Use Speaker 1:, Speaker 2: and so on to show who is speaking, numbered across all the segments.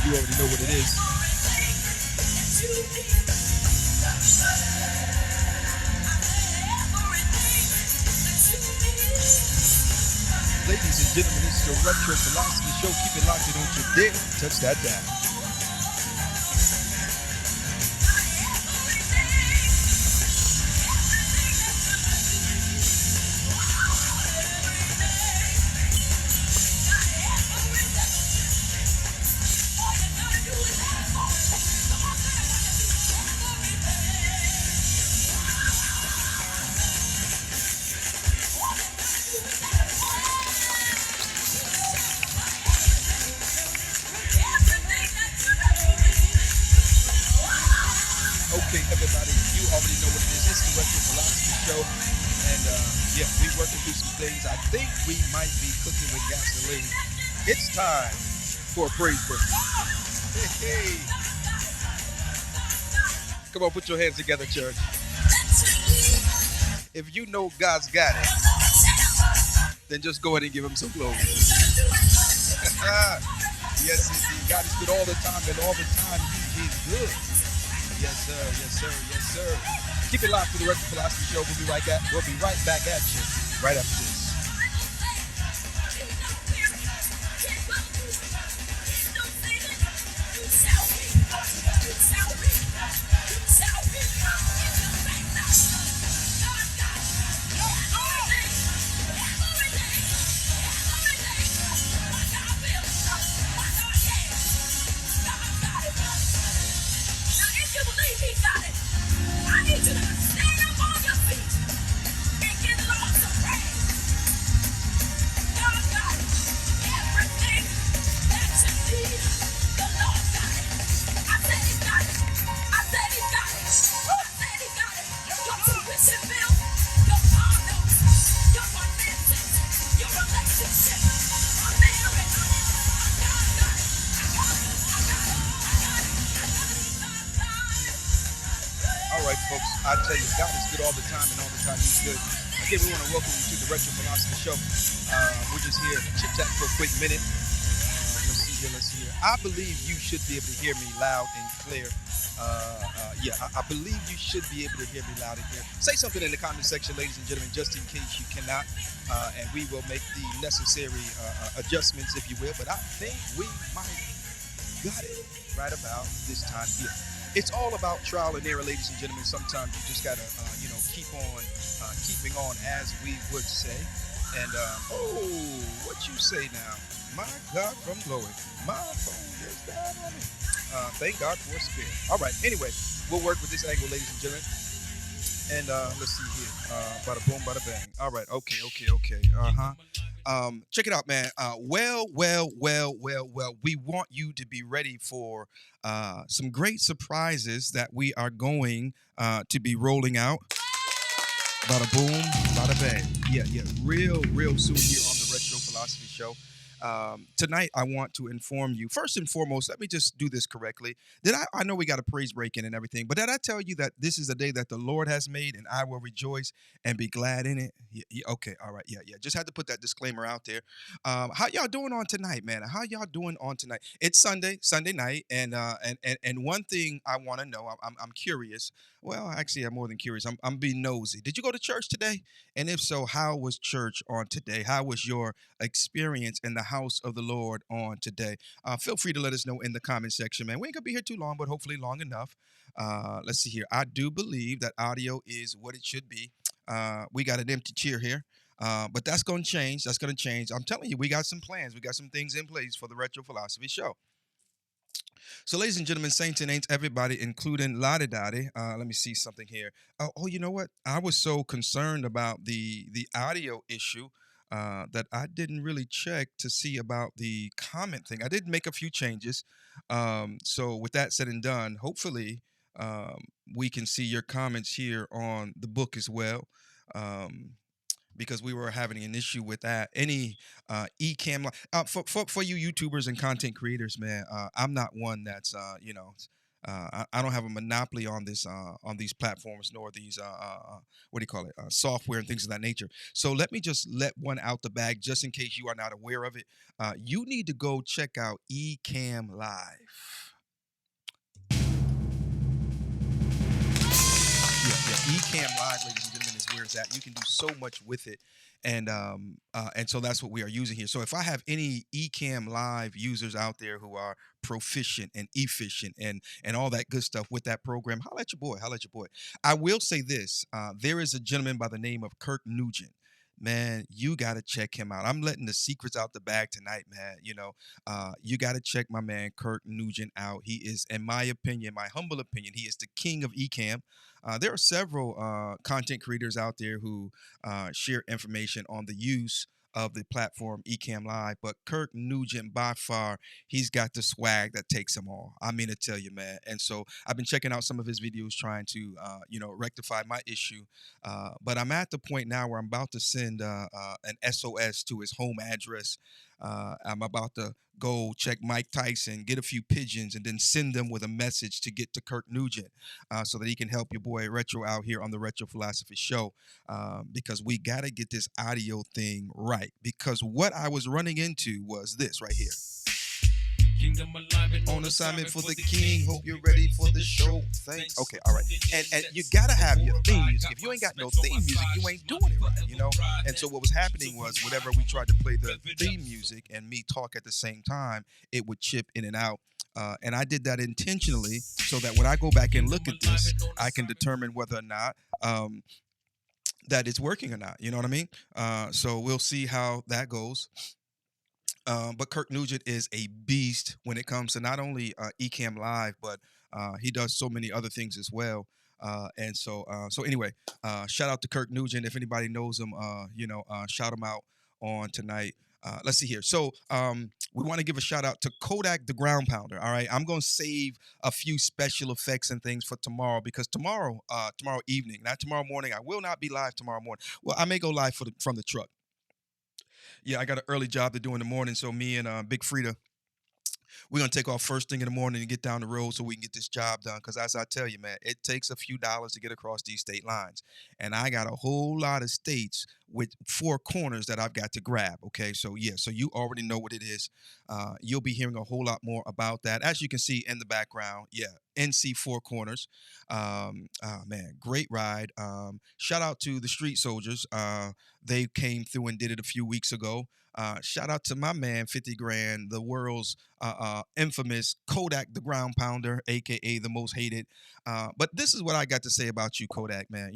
Speaker 1: You already know what it is. Ladies and gentlemen, this is your Retro Philosophy Show. Keep it locked and don't you dare touch that dial. Okay, everybody, you already know what it is. It's the Retro Philosophy Show. And yeah, we're working through some things. I think we might be cooking with gasoline. It's time for a praise break. Hey, hey. Come on, put your hands together, church. If you know God's got it, then just go ahead and give him some glory. Yes, indeed. God is good all the time, and all the time he is good. Yes, sir. Yes, sir. Yes, sir. Keep it locked for the Retro Philosophy Show. We'll be right back at you right after this. All right, folks, I tell you, God is good all the time, and all the time he's good. Again, we want to welcome you to the Retro Philosophy Show. We're just here to chit-chat for a quick minute. Let's see here. I believe you should be able to hear me loud and clear. I believe you should be able to hear me loud and clear. Say something in the comment section, ladies and gentlemen, just in case you cannot, and we will make the necessary adjustments, if you will. But I think we might got it right about this time here. It's all about trial and error, ladies and gentlemen. Sometimes you just gotta, keep on keeping on, as we would say. And what you say now? My God, from glory, my phone is down on me. Thank God for a spirit. All right. Anyway, we'll work with this angle, ladies and gentlemen. And let's see here. Bada boom, bada bang. All right. Okay. Check it out, man. Well. We want you to be ready for some great surprises that we are going to be rolling out. Bada boom, bada bang. Yeah. Real soon here on the Retro Philosophy Show. Tonight, I want to inform you. First and foremost, let me just do this correctly. I know we got a praise break in and everything, but did I tell you that this is the day that the Lord has made, and I will rejoice and be glad in it? Yeah, okay, all right, yeah. Just had to put that disclaimer out there. How y'all doing on tonight, man? How y'all doing on tonight? It's Sunday night, and one thing I want to know, I'm curious. Well, actually, I'm more than curious. I'm being nosy. Did you go to church today? And if so, how was church on today? How was your experience in the house of the Lord on today? Feel free to let us know in the comment section, man. We ain't gonna be here too long, but hopefully long enough. Let's see here. I do believe that audio is what it should be. We got an empty chair here. But that's going to change. That's going to change. I'm telling you, we got some plans. We got some things in place for the Retro Philosophy Show. So, ladies and gentlemen, saints and ain'ts, everybody, including Lottie Dottie. Let me see something here. You know what? I was so concerned about the audio issue that I didn't really check to see about the comment thing. I did make a few changes. So, with that said and done, hopefully um, we can see your comments here on the book as well. Um, because we were having an issue with that. Any eCam for you YouTubers and content creators, man. I'm not one that's I don't have a monopoly on these platforms nor these what do you call it software and things of that nature. So let me just let one out the bag just in case you are not aware of it. You need to go check out Ecamm Live. Yeah, Ecamm Live, ladies and gentlemen, is where it's at. You can do so much with it, and so that's what we are using here. So if I have any Ecamm Live users out there who are proficient and efficient and all that good stuff with that program, holla at your boy. Holla at your boy. I will say this: there is a gentleman by the name of Kirk Nugent. Man, you got to check him out. I'm letting the secrets out the bag tonight, man. You got to check my man Kirk Nugent out. He is, in my opinion, my humble opinion, he is the king of Ecamm. There are several content creators out there who share information on the use of the platform Ecamm Live, but Kirk Nugent, by far, he's got the swag that takes them all. I mean to tell you, man. And so I've been checking out some of his videos, trying to, rectify my issue. But I'm at the point now where I'm about to send an SOS to his home address. I'm about to go check Mike Tyson, get a few pigeons, and then send them with a message to get to Kirk Nugent so that he can help your boy Retro out here on the Retro Philosophy Show. Because we got to get this audio thing right. Because what I was running into was this right here. Kingdom alignment on assignment for the king. Hope you're ready for the show. Thanks. Okay, all right. And you gotta have your theme music. If you ain't got no theme music, you ain't doing it right, And so what was happening was whenever we tried to play the theme music and me talk at the same time, it would chip in and out. And I did that intentionally so that when I go back and look at this, I can determine whether or not that it's working or not. You know what I mean? So we'll see how that goes. But Kirk Nugent is a beast when it comes to not only Ecamm Live, but he does so many other things as well. So anyway, shout out to Kirk Nugent. If anybody knows him, shout him out on tonight. Let's see here. So we want to give a shout out to Kodak the Ground Pounder. All right, I'm going to save a few special effects and things for tomorrow because tomorrow evening, not tomorrow morning, I will not be live tomorrow morning. Well, I may go live from the truck. Yeah, I got an early job to do in the morning, so me and Big Frida, we're gonna take off first thing in the morning and get down the road so we can get this job done. Because as I tell you, man, it takes a few dollars to get across these state lines, and I got a whole lot of states with four corners that I've got to grab. Okay, so yeah, so you already know what it is. You'll be hearing a whole lot more about that, as you can see in the background. Yeah, NC Four Corners. Oh man, great ride. Shout out to the Street Soldiers. They came through and did it a few weeks ago. Shout out to my man 50 Grand, the world's infamous Kodak the Ground Pounder, aka the most hated. But this is what I got to say about you, Kodak, man.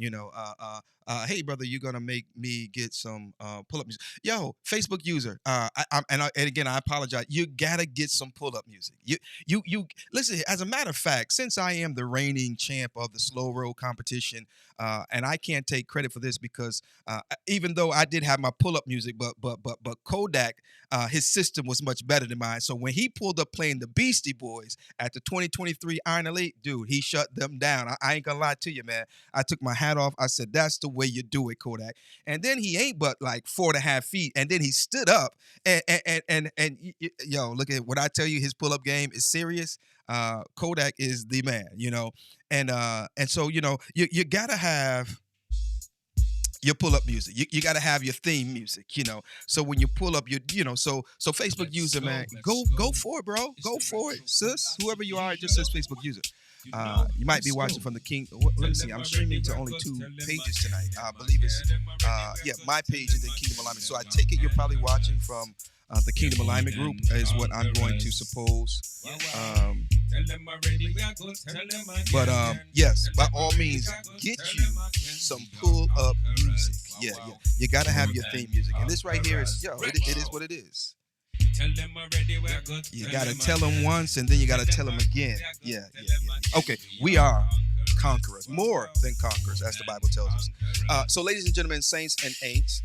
Speaker 1: Hey brother, you're gonna make me get some pull-up music. Yo, Facebook user. And again, I apologize. You gotta get some pull-up music. You listen. As a matter of fact, since I am the reigning champ of the slow roll competition, and I can't take credit for this because even though I did have my pull-up music, but Kodak, his system was much better than mine. So when he pulled up playing the Beastie Boys at the 2023 Iron Elite, dude, he shut them down. I ain't gonna lie to you, man. I took my hat off. I said, "That's the way you do it, Kodak." And then he ain't but like 4.5 feet, and then he stood up yo, look at what I tell you. His pull-up game is serious. Kodak is the man, and so you gotta have your pull-up music. You got to have your theme music, So when you pull up so Facebook user, man, go for it, bro. Go for it, sis. Whoever you are, it just says Facebook user. You might be watching from the King. Let me see. I'm streaming to only 2 pages tonight. I believe it's my page and then Kingdom Alignment. So I take it you're probably watching from the Kingdom Alignment group is what I'm going to suppose. Yes, by all means, get you some pull-up music. Yeah. You got to have your theme music. And this right here is, it is what it is. You got to tell them once and then you got to tell them again. Yeah. Okay, we are conquerors, more than conquerors, as the Bible tells us. So, ladies and gentlemen, saints and ain'ts,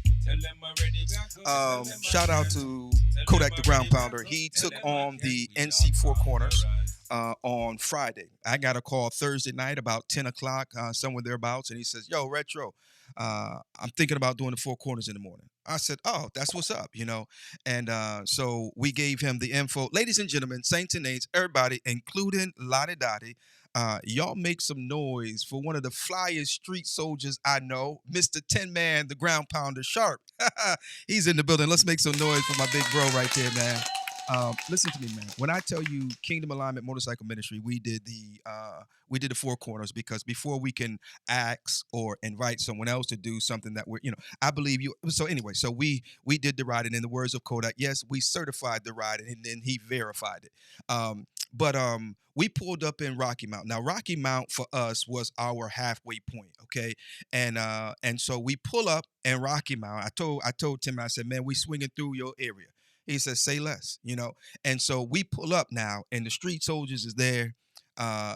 Speaker 1: shout out to Kodak the Ground Pounder. He took on the NC Four Corners on Friday. I got a call Thursday night about 10 o'clock, somewhere thereabouts, and he says, "Yo, Retro, I'm thinking about doing the Four Corners in the morning." I said, "Oh, that's what's up," And so we gave him the info. Ladies and gentlemen, saints and ain'ts, everybody, including Lottie Dottie, y'all make some noise for one of the flyest street soldiers I know, Mr. Tin Man, the ground pounder Sharp. He's in the building. Let's make some noise for my big bro right there, man. Listen to me, man. When I tell you Kingdom Alignment Motorcycle Ministry, we did the four corners because before we can ask or invite someone else to do something that I believe you. So anyway, so we did the ride, and in the words of Kodak, yes, we certified the ride, and then he verified it. But we pulled up in Rocky Mount. Now Rocky Mount for us was our halfway point, okay? And so we pull up in Rocky Mount. I told Tim, I said, man, we swinging through your area. He said, say less. And so we pull up now, and the street soldiers is there.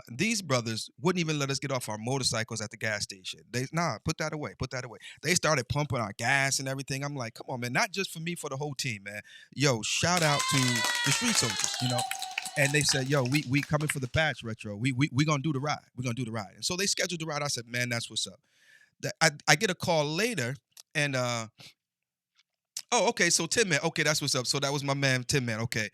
Speaker 1: These brothers wouldn't even let us get off our motorcycles at the gas station. Put that away, put that away. They started pumping our gas and everything. I'm like, come on, man, not just for me, for the whole team, man. Yo, shout out to the street soldiers. And they said, yo, we coming for the patch retro. We gonna do the ride. We're gonna do the ride. And so they scheduled the ride. I said, man, that's what's up. I get a call later, and oh, okay. So Tin Man, okay, that's what's up. So that was my man Tin Man, okay,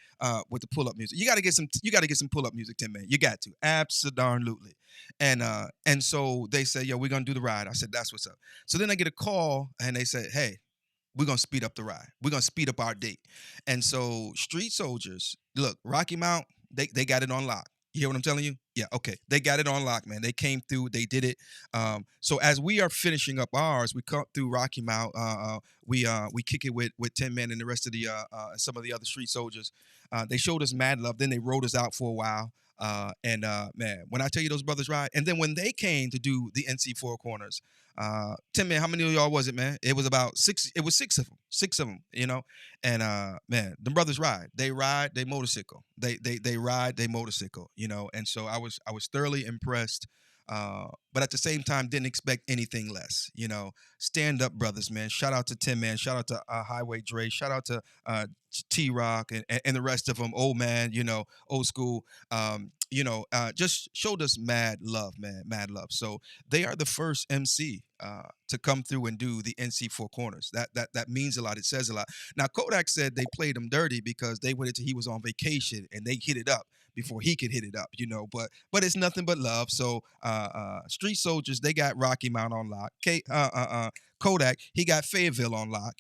Speaker 1: with the pull up music. You gotta get some pull up music, Tin Man. You got to. Absolutely. And so they said, yo, we're gonna do the ride. I said, that's what's up. So then I get a call and they said, hey, we're gonna speed up the ride. We're gonna speed up our date. And so street soldiers, look, Rocky Mount, they got it on lock. You hear what I'm telling you? Yeah, okay. They got it on lock, man. They came through, they did it. So as we are finishing up ours, we come through Rocky Mount. We kick it with 10 men and the rest of the some of the other street soldiers. They showed us mad love. Then they rode us out for a while. And man, when I tell you those brothers ride, and then when they came to do the NC Four Corners, 10 men, how many of y'all was it, man? It was about six. It was six of them. And man, the brothers ride. They ride. They motorcycle. They ride. They motorcycle. And so I was thoroughly impressed. But at the same time, didn't expect anything less. Stand up, brothers, man. Shout out to Tim, man. Shout out to Highway Dre. Shout out to T Rock and the rest of them. Old man, old school. Just showed us mad love, man, mad love. So they are the first MC to come through and do the NC Four Corners. That means a lot. It says a lot. Now Kodak said they played him dirty because they went into he was on vacation and they hit it up before he could hit it up. But it's nothing but love. So street soldiers, they got Rocky Mount on lock. Kodak, he got Fayetteville on lock.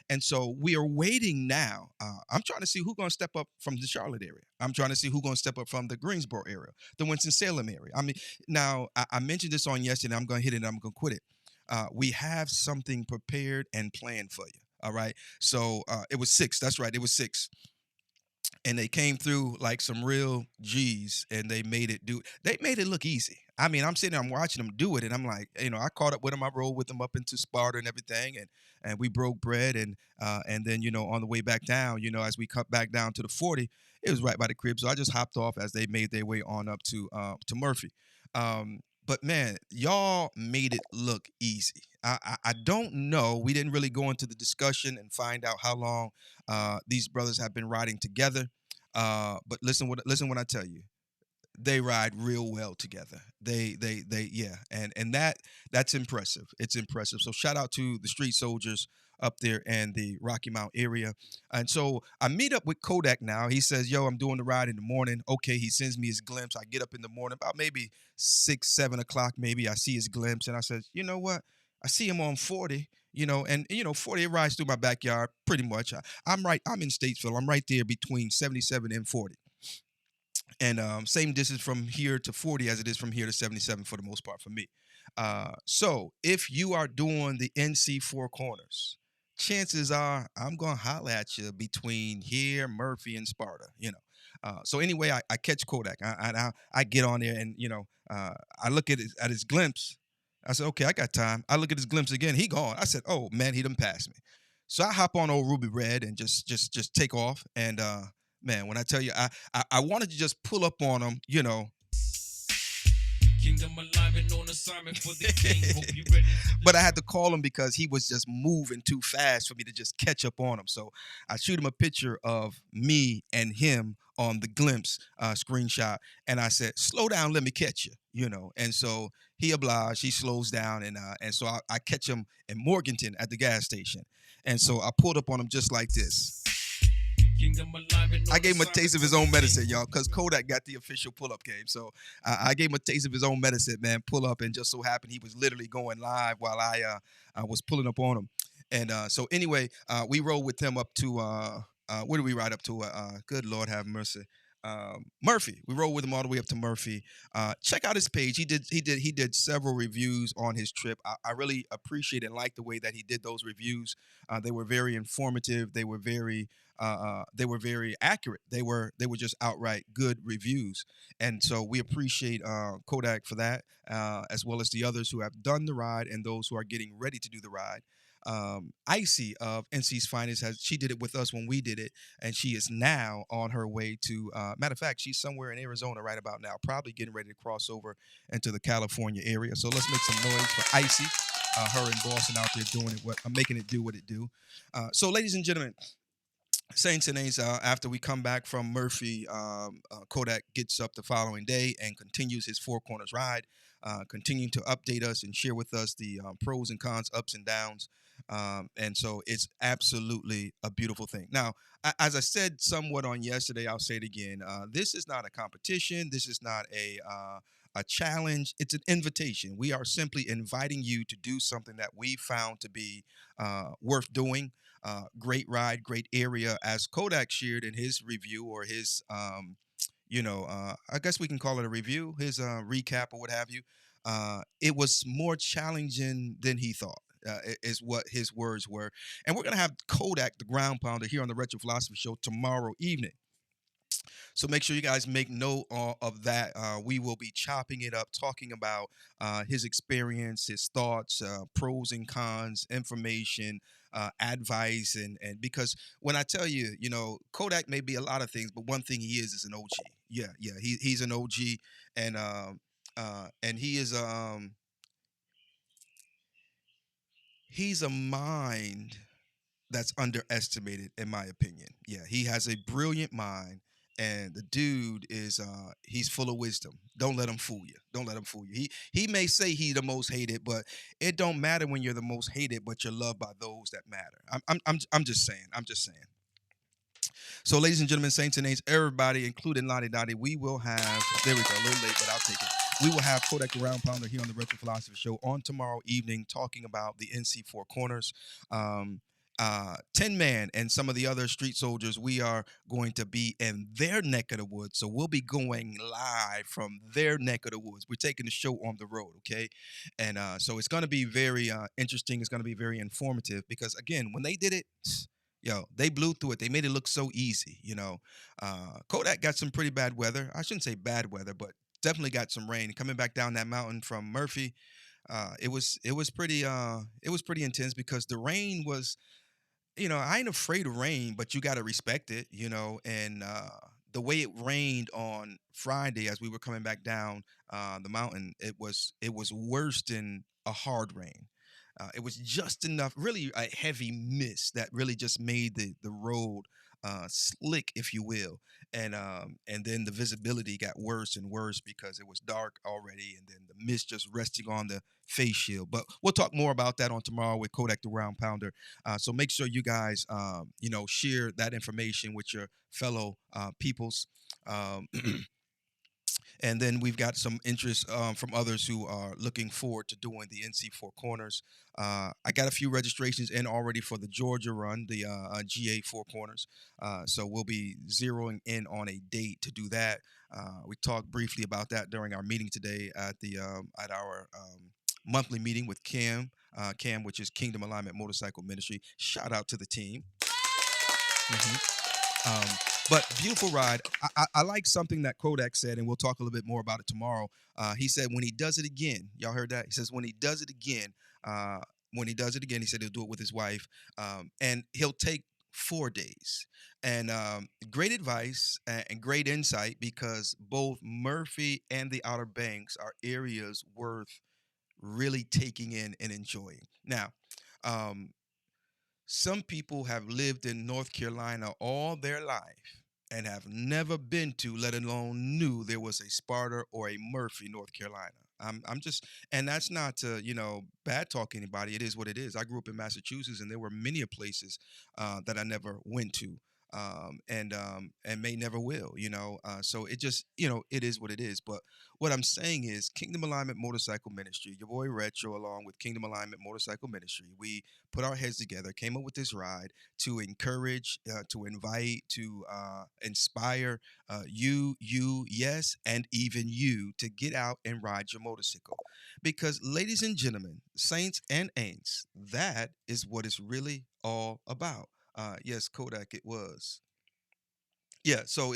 Speaker 1: And so we are waiting now. I'm trying to see who's gonna step up from the Charlotte area. I'm trying to see who's gonna step up from the Greensboro area, the Winston-Salem area. I mean, now I mentioned this on yesterday. I'm gonna hit it and I'm gonna quit it. We have something prepared and planned for you. All right. So it was six. That's right. It was six, and they came through like some real G's, and they made it look easy. I mean, I'm sitting there, I'm watching them do it, and I'm like, I caught up with them. I rode with them up into Sparta and everything, and we broke bread, and then on the way back down, as we cut back down to the 40, it was right by the crib, so I just hopped off as they made their way on up to Murphy. But man, y'all made it look easy. I don't know. We didn't really go into the discussion and find out how long these brothers have been riding together. But listen when I tell you, they ride real well together. Yeah, and that's impressive. It's impressive. So shout out to the street soldiers up there in the Rocky Mount area. And so I meet up with Kodak now. He says, yo, I'm doing the ride in the morning. Okay, he sends me his glimpse. I get up in the morning about maybe 6, 7 o'clock, maybe. I see his glimpse and I said, you know what? I see him on 40. 40, it rides through my backyard pretty much. I'm in Statesville. I'm right there between 77 and 40. And same distance from here to 40 as it is from here to 77 for the most part for me. So if you are doing the NC Four Corners, chances are I'm going to holler at you between here, Murphy, and Sparta. So anyway, I catch Kodak. I get on there and, I look at his glimpse. I said, okay, I got time. I look at his glimpse again. He gone. I said, oh, man, he done passed me. So I hop on old Ruby Red and just take off. And man, when I tell you, I wanted to just pull up on him. Kingdom alignment on assignment for the king. Hope you ready. But I had to call him because he was just moving too fast for me to just catch up on him. So I shoot him a picture of me and him on the glimpse screenshot, and I said, "Slow down, let me catch you." And so he obliged. He slows down, and so I catch him in Morganton at the gas station, and so I pulled up on him just like this. I gave him a taste of his own medicine, y'all, because Kodak got the official pull-up game. So I gave him a taste of his own medicine, man. Pull up, and just so happened he was literally going live while I was pulling up on him. And so anyway, we rolled with him up to where do we ride up to? Good Lord, have mercy. Murphy. We rolled with him all the way up to Murphy. Check out his page. He did several reviews on his trip. I really appreciate and like the way that he did those reviews. They were very informative. They were very accurate. They were just outright good reviews, and so we appreciate Kodak for that, as well as the others who have done the ride and those who are getting ready to do the ride. Icy of NC's Finest, has she did it with us when we did it, and she is now on her way to. Matter of fact, she's somewhere in Arizona right about now, probably getting ready to cross over into the California area. So let's make some noise for Icy, her in Boston out there doing it, making it do what it do. So, ladies and gentlemen, Saints and A's, after we come back from Murphy, Kodak gets up the following day and continues his Four Corners ride, continuing to update us and share with us the pros and cons, ups and downs. And so it's absolutely a beautiful thing. Now, as I said somewhat on yesterday, I'll say it again. This is not a competition. This is not a challenge. It's an invitation. We are simply inviting you to do something that we found to be worth doing. Great ride, great area, as Kodak shared in his review, or his, I guess we can call it a review, his recap or what have you. It was more challenging than he thought. Is what his words were, and we're gonna have Kodak, the ground pounder, here on the Retro Philosophy Show tomorrow evening. So make sure you guys make note of that. We will be chopping it up, talking about his experience, his thoughts, pros and cons, information, advice, and because when I tell you, Kodak may be a lot of things, but one thing he is an OG. Yeah, yeah, he's an OG, and he's a mind that's underestimated in my opinion. Yeah, he has a brilliant mind, and the dude is he's full of wisdom. Don't let him fool you. Don't let him fool you. He may say he the most hated, but it don't matter when you're the most hated, but you're loved by those that matter. I'm just saying. I'm just saying. So, ladies and gentlemen, Saints and Aints, everybody, including Lottie Dottie, we will have, there we go, a little late, but I'll take it. We will have Kodak the Round Pounder here on the Retro Philosophy Show on tomorrow evening, talking about the NC Four Corners. 10 Man and some of the other street soldiers, we are going to be in their neck of the woods. So we'll be going live from their neck of the woods. We're taking the show on the road, okay? And so it's going to be very interesting. It's going to be very informative because, again, when they did it, yo, they blew through it. They made it look so easy. Kodak got some pretty bad weather. I shouldn't say bad weather, but definitely got some rain coming back down that mountain from Murphy. It was pretty intense because the rain was, I ain't afraid of rain, but you got to respect it. And the way it rained on Friday as we were coming back down the mountain, it was worse than a hard rain. It was just enough, really a heavy mist that really just made the road slick, if you will, and then the visibility got worse and worse because it was dark already, and then the mist just resting on the face shield. But we'll talk more about that on tomorrow with Kodak the Round Pounder. So make sure you guys, share that information with your fellow peoples. Um, and then we've got some interest from others who are looking forward to doing the NC Four Corners. I got a few registrations in already for the Georgia run, the GA Four Corners. So we'll be zeroing in on a date to do that. We talked briefly about that during our meeting today at our monthly meeting with Cam, which is Kingdom Alignment Motorcycle Ministry. Shout out to the team. Mhm. Um, but beautiful ride. I like something that Kodak said, and we'll talk a little bit more about it tomorrow. He said when he does it again, y'all heard that? He says uh, when he does it again, he said he'll do it with his wife, and he'll take 4 days. And great advice and great insight because both Murphy and the Outer Banks are areas worth really taking in and enjoying. Now, um, some people have lived in North Carolina all their life and have never been to, let alone knew there was a Sparta or a Murphy, North Carolina. I'm just, and that's not to, bad talk anybody. It is what it is. I grew up in Massachusetts, and there were many places that I never went to. and may never will. So it just it is what it is. But what I'm saying is, Kingdom Alignment Motorcycle Ministry, your boy Retro, along with Kingdom Alignment Motorcycle Ministry, we put our heads together, came up with this ride to encourage, to invite, to inspire yes, and even you to get out and ride your motorcycle. Because, ladies and gentlemen, saints and ain'ts, that is what it's really all about. Yes, Kodak, it was. Yeah, so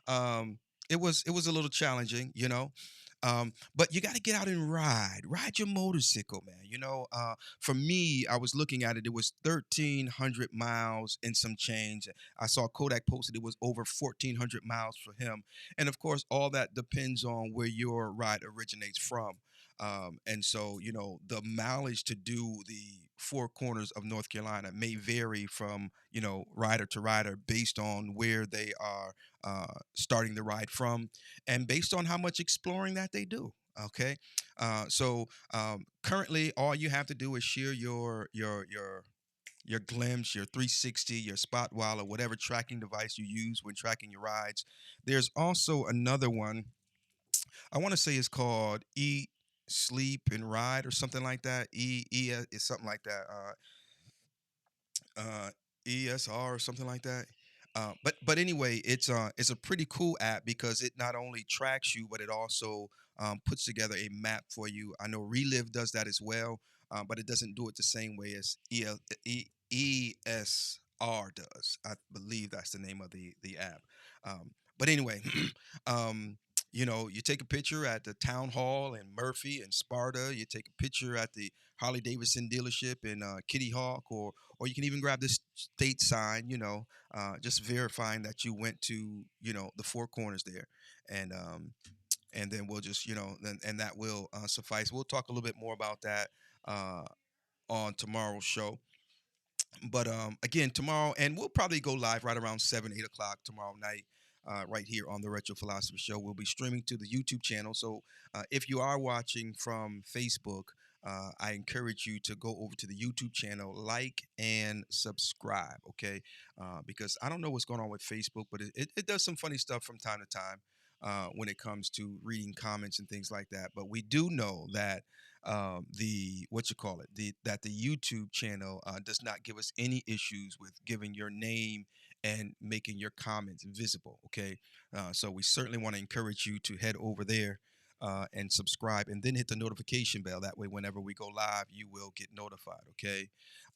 Speaker 1: um, it was a little challenging, but you got to get out and ride your motorcycle, man. For me, I was looking at it. It was 1,300 miles and some change. I saw Kodak posted it was over 1,400 miles for him, and of course, all that depends on where your ride originates from. And so, the mileage to do the four corners of North Carolina may vary from, rider to rider based on where they are starting the ride from and based on how much exploring that they do. Okay. So currently, all you have to do is share your glimpse, your 360, your spot or whatever tracking device you use when tracking your rides. There's also another one I want to say it's called Eat, Sleep, and Ride or something like that. Is something like that. Uh, ESR or something like that. But anyway, it's a pretty cool app because it not only tracks you, but it also puts together a map for you. I know Relive does that as well, but it doesn't do it the same way as ESR does. I believe that's the name of the app. But anyway, um, you take a picture at the town hall in Murphy and Sparta. You take a picture at the Harley Davidson dealership in Kitty Hawk, or you can even grab this state sign, just verifying that you went to, the four corners there, and then we'll just, and that will suffice. We'll talk a little bit more about that uh, on tomorrow's show. But again, tomorrow, and we'll probably go live right around 7, 8 o'clock tomorrow night. Right here on the Retro Philosophy Show. We'll be streaming to the YouTube channel. So if you are watching from Facebook, I encourage you to go over to the YouTube channel, like and subscribe, okay? Because I don't know what's going on with Facebook, but it does some funny stuff from time to time when it comes to reading comments and things like that. But we do know that the what you call it the that the YouTube channel does not give us any issues with giving your name and making your comments visible. Okay, so we certainly want to encourage you to head over there and subscribe, and then hit the notification bell. That way, whenever we go live, you will get notified. Okay,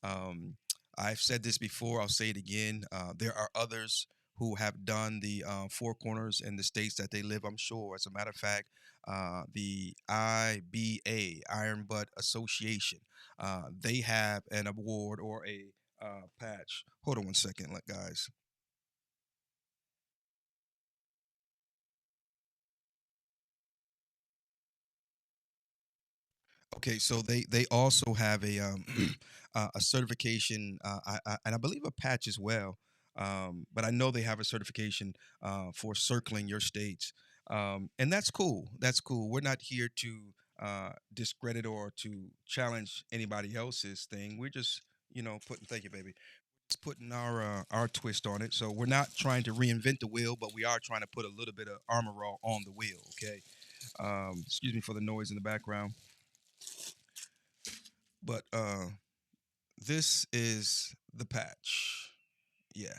Speaker 1: um, I've said this before. I'll say it again. There are others who have done the four corners in the states that they live. I'm sure. As a matter of fact, the IBA, Iron Butt Association. They have an award or a patch. Hold on one second, guys. Okay, so they also have a a certification, and I believe a patch as well. But I know they have a certification for circling your states, and that's cool. That's cool. We're not here to discredit or to challenge anybody else's thing. We're just putting thank you, baby. Just putting our twist on it. So we're not trying to reinvent the wheel, but we are trying to put a little bit of armor all on the wheel. Okay. Excuse me for the noise in the background. But this is the patch. Yeah,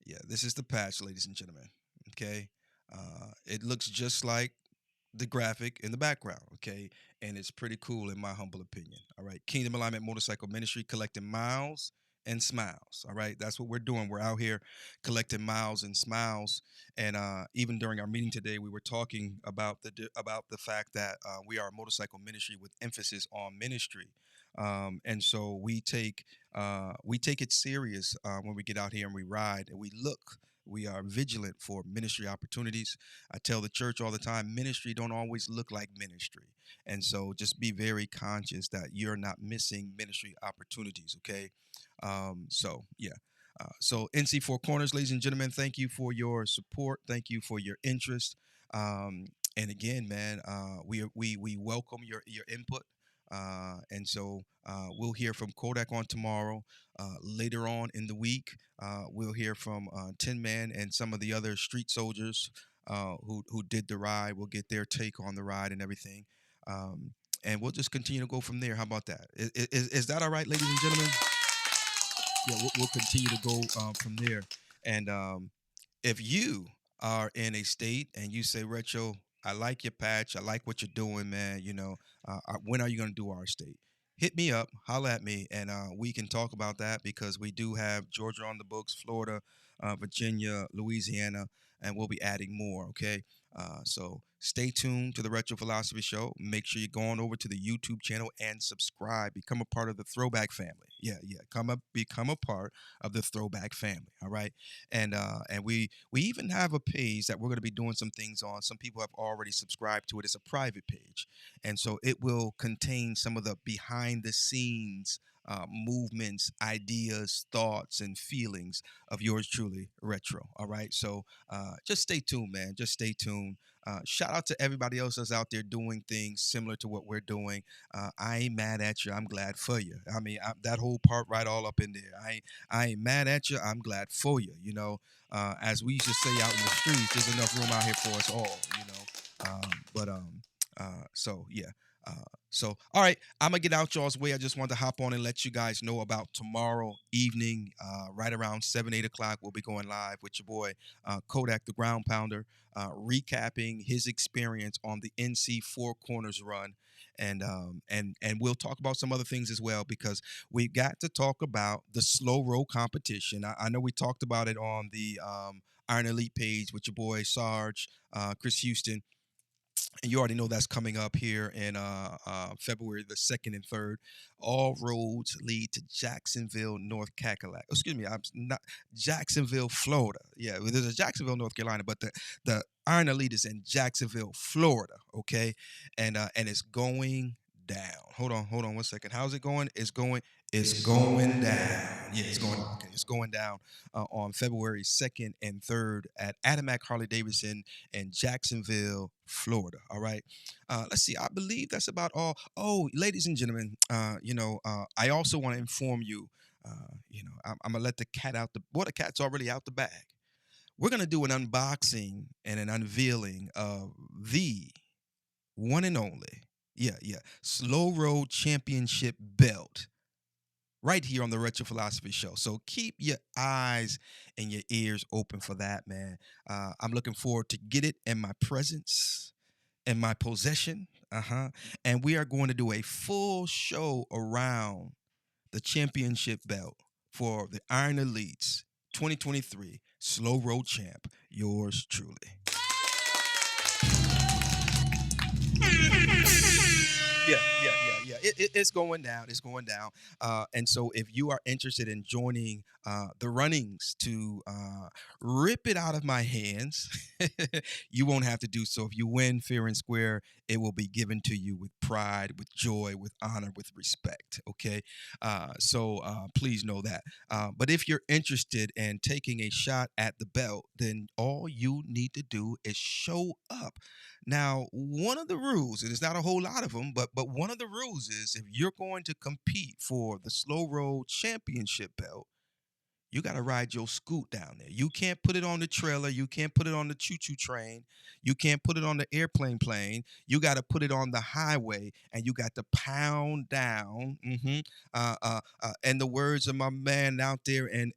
Speaker 1: yeah, this is the patch, ladies and gentlemen. Okay, it looks just like the graphic in the background. Okay, and it's pretty cool in my humble opinion. All right, Kingdom Alignment Motorcycle Ministry collecting miles and smiles. All right, that's what we're doing. We're out here collecting miles and smiles. And even during our meeting today, we were talking about the fact that we are a motorcycle ministry with emphasis on ministry. And so we take it serious when we get out here and we ride and we look. We are vigilant for ministry opportunities. I tell the church all the time, ministry don't always look like ministry. And so just be very conscious that you're not missing ministry opportunities, okay? So, yeah. So NC Four Corners, ladies and gentlemen, thank you for your support. Thank you for your interest. And again, man, we welcome your input. And so we'll hear from Kodak on tomorrow. Later on in the week, we'll hear from Tin Man and some of the other street soldiers who did the ride. We'll get their take on the ride and everything. And we'll just continue to go from there. How about that? Is that all right, ladies and gentlemen? Yeah, we'll continue to go from there. And if you are in a state and you say, Retro, I like your patch, I like what you're doing, man. When are you going to do our state? Hit me up, holla at me, and we can talk about that because we do have Georgia on the books, Florida, Virginia, Louisiana, and we'll be adding more. Okay, so stay tuned to the Retro Philosophy Show. Make sure you go on over to the YouTube channel and subscribe. Become a part of the Throwback family. Yeah, yeah. Become a part of the Throwback family. All right, and we even have a page that we're going to be doing some things on. Some people have already subscribed to it. It's a private page, and so it will contain some of the behind the scenes movements, ideas, thoughts, and feelings of yours truly, Retro. All right, so just stay tuned, man. Just stay tuned. Shout out to everybody else that's out there doing things similar to what we're doing. I ain't mad at you. I'm glad for you. I mean, that whole part right all up in there. I ain't mad at you. I'm glad for you. As we used to say out in the streets, there's enough room out here for us all. So yeah. So all right, I'm gonna get out y'all's way. I just wanted to hop on and let you guys know about tomorrow evening, right around 7, 8 o'clock. We'll be going live with your boy Kodak, the Ground Pounder, recapping his experience on the NC Four Corners run, and we'll talk about some other things as well because we got to talk about the slow roll competition. I know we talked about it on the Iron Elite page with your boy Sarge, Chris Houston, and you already know that's coming up here in February the 2nd and 3rd. All roads lead to Jacksonville, North Cackalack. Excuse me, I'm not Jacksonville, Florida. Yeah, well, there's a Jacksonville, North Carolina, but the Iron Elite is in Jacksonville, Florida. Okay, and it's going down. Hold on 1 second. How's it going? It's going down. Yeah, it's going. Okay, it's going down on February 2nd and 3rd at Adamak Harley Davidson in Jacksonville, Florida. All right. Let's see. I believe that's about all. Oh, ladies and gentlemen, I also want to inform you. I'm gonna let the cat out the. Well, the cat's already out the bag. We're gonna do an unboxing and an unveiling of the one and only. Yeah, yeah. Slow Road Championship belt right here on the Retro Philosophy Show. So keep your eyes and your ears open for that, man. I'm looking forward to get it in my presence, in my possession. And we are going to do a full show around the championship belt for the Iron Elites 2023 Slow Road Champ. Yours truly. Yeah. It's going down. It's going down. And so, if you are interested in joining the runnings to rip it out of my hands, you won't have to do so. If you win fair and square, it will be given to you with pride, with joy, with honor, with respect. Okay. So please know that. But if you're interested in taking a shot at the belt, then all you need to do is show up. Now, one of the rules, and it's not a whole lot of them, but one of the rules is if you're going to compete for the Slow Road Championship belt, you got to ride your scoot down there. You can't put it on the trailer. You can't put it on the choo-choo train. You can't put it on the airplane plane. You got to put it on the highway, and you got to pound down. And the words of my man out there in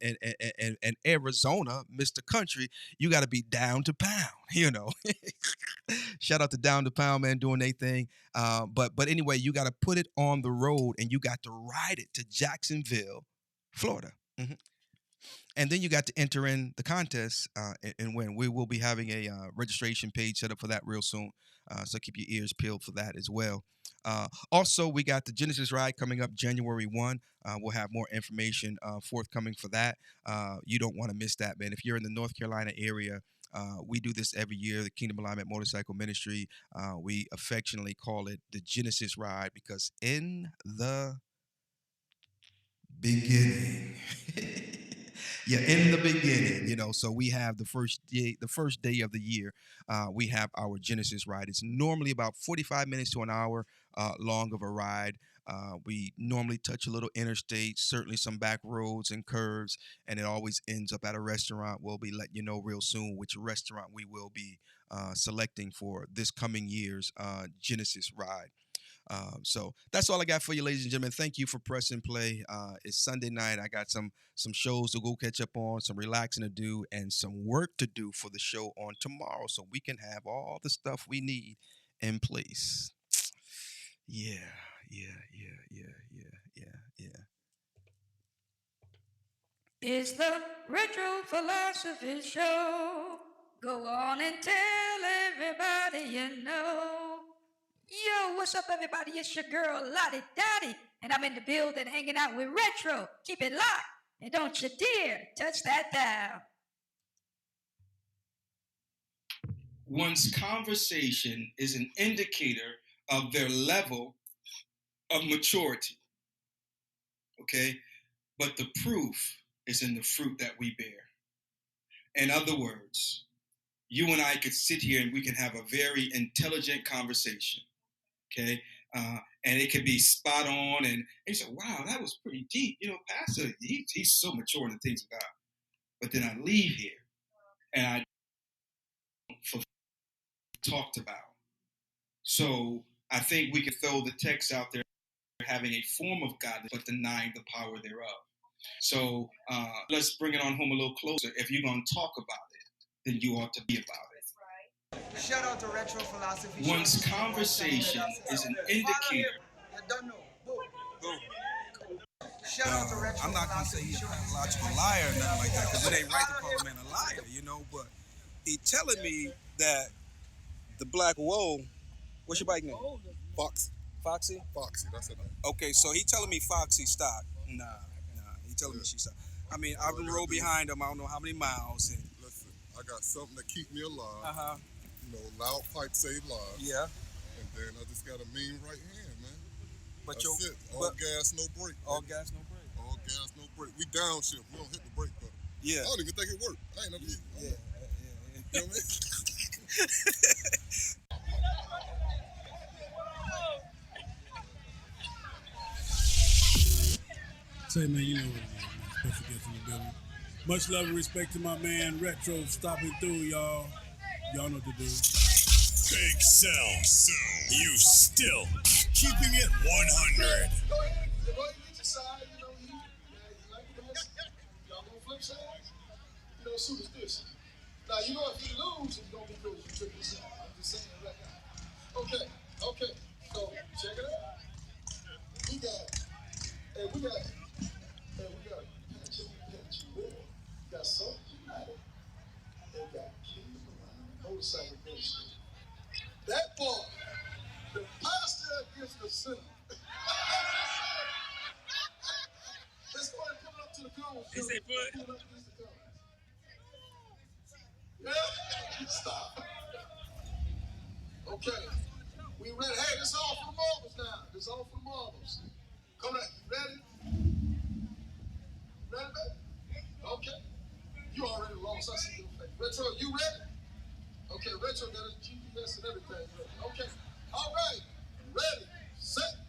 Speaker 1: Arizona, Mr. Country, you got to be down to pound. Shout out to Down to Pound, man, doing their thing. But anyway, you got to put it on the road, and you got to ride it to Jacksonville, Florida. And then you got to enter in the contest and win. We will be having a registration page set up for that real soon. So keep your ears peeled for that as well. Also, we got the Genesis ride coming up January 1. We'll have more information forthcoming for that. You don't want to miss that, man. If you're in the North Carolina area, we do this every year, the Kingdom Alignment Motorcycle Ministry. We affectionately call it the Genesis ride because in the beginning. Yeah, in the beginning, so we have the first day of the year. We have our Genesis ride. It's normally about 45 minutes to an hour long of a ride. We normally touch a little interstate, certainly some back roads and curves, and it always ends up at a restaurant. We'll be letting you know real soon which restaurant we will be selecting for this coming year's Genesis ride. So that's all I got for you, ladies and gentlemen. Thank you for pressing play. It's Sunday night. I got some shows to go catch up on, some relaxing to do, and some work to do for the show on tomorrow, so we can have all the stuff we need in place. Yeah, yeah, yeah, yeah, yeah, yeah, yeah.
Speaker 2: It's the Retro Philosophy Show. Go on and tell everybody you know. Yo, what's up, everybody? It's your girl, Lottie Dottie, and I'm in the building hanging out with Retro. Keep it locked, and don't you dare touch that dial.
Speaker 1: One's conversation is an indicator of their level of maturity, okay? But the proof is in the fruit that we bear. In other words, you and I could sit here and we can have a very intelligent conversation, okay? And it could be spot on. And you say, wow, that was pretty deep. Pastor, he's so mature in the things of God. But then I leave here and I don't talked about. So I think we could throw the text out there having a form of godliness, but denying the power thereof. So let's bring it on home a little closer. If you're going to talk about it, then you ought to be about it.
Speaker 3: Shout out to Retro Philosophy.
Speaker 1: One's conversation is an indicator.
Speaker 3: You don't know. Boom. Boom. Shout out to Retro
Speaker 1: I'm not going to say he's a pathological liar or nothing like that, because it ain't right to call a man a liar, but he telling me that the black wool, what's your bike name?
Speaker 4: Fox.
Speaker 1: Foxy?
Speaker 4: Foxy, that's her name.
Speaker 1: Okay, so he telling me Foxy stopped. Nah. He telling me she stopped. I mean, I've been rode behind him I don't know how many miles. And
Speaker 4: listen, I got something to keep me alive.
Speaker 1: Uh-huh.
Speaker 4: Loud pipe save lives.
Speaker 1: Yeah.
Speaker 4: And then I just got a mean right hand, man.
Speaker 1: But
Speaker 4: that's it. All gas, no brake.
Speaker 1: All gas, no brake.
Speaker 4: All gas, no brake. We downshift. We don't hit the brake pedal.
Speaker 1: Yeah.
Speaker 4: I don't even think it worked. I ain't never hit it.
Speaker 1: Yeah.
Speaker 4: You know what I mean?
Speaker 5: Say, man, you know what it is, man. Special guest in the building. Much love and respect to my man Retro stopping through, y'all. Y'all know what to do.
Speaker 6: Big Sal, you still keeping it 100.
Speaker 7: Go ahead get your side, you like this. Y'all gonna flip sides? Soon as this. Now, if you lose, it's gonna be good. You took your side. I'm just saying it right now. Okay. So, check it out. We got got something united. They got kingdom around motorcycle ministry. That boy, the pastor against the sinner. Let's go ahead and put it up to the comments.
Speaker 6: He said put.
Speaker 7: Put it up against the comments. Yeah? Stop. Okay. We ready. Hey, this is all for the marbles now. This is all for the marbles. Come on. You ready? Ready, baby? Okay. You already lost. I see your face. Retro, you ready? Okay, Retro got his GPS and everything. Okay. All right. Ready. Set.